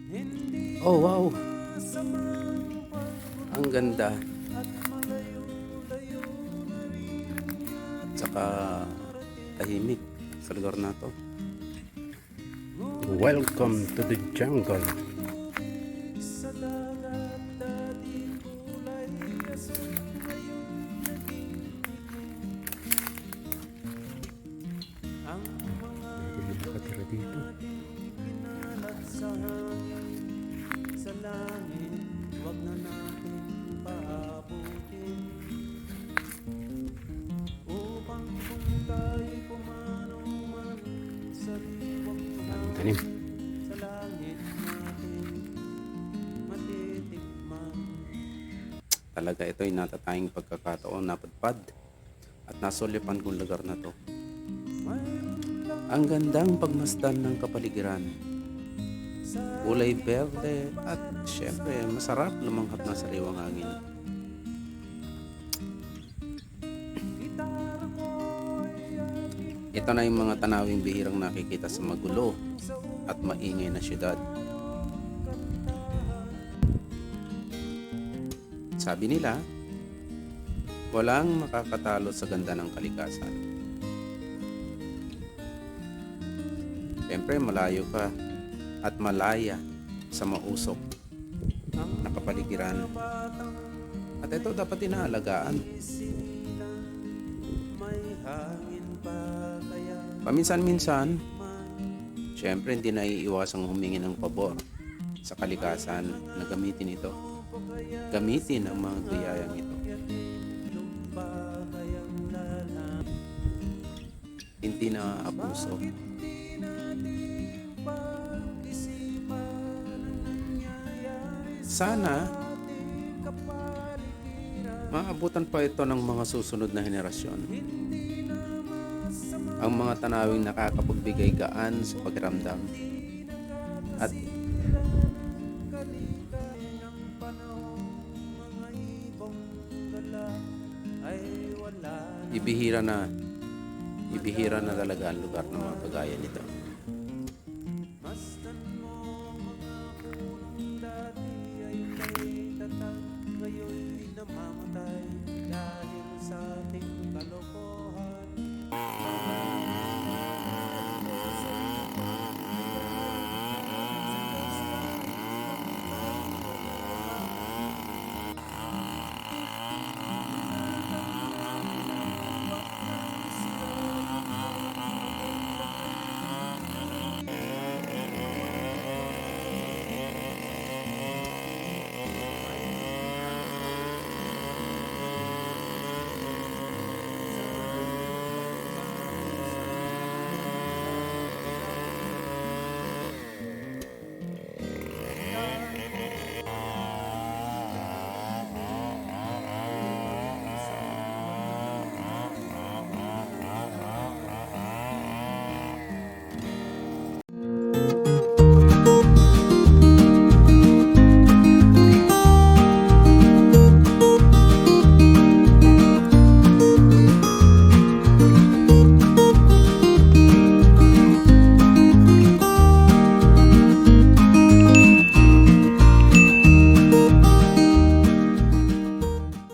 Oh wow, ang ganda. Tsaka tahimik sa lugar na to. Welcome to the jungle. May nakatira dito. Sa langit, wag na natin paabutin upang kung tayo'y pumanaw man sa liwang Tanim. sa langit natin matitikman. Talaga ito'y natatanging pagkakataon napadpad at nasulipan kong lugar na to. Ang gandang pagmasdan ng kapaligiran. Kulay berde at syempre masarap lumanghap ng sariwang hangin. Ito na yung mga tanawing bihirang nakikita sa magulo at maingay na syudad. Sabi nila, walang makakatalo sa ganda ng kalikasan. Siyempre malayo ka at malaya sa mausok na kapaligiran. At ito dapat inaalagaan. Paminsan-minsan, siyempre hindi naiiwasang humingi ng pabor sa kalikasan na gamitin ito. Gamitin ang mga biyayang ito. Hindi na abuso. Sana maabutan pa ito ng mga susunod na henerasyon. Ang mga tanawing nakakapagbigay gaan sa pakiramdam at ibihira na talaga ang lugar ng mga kagaya nito.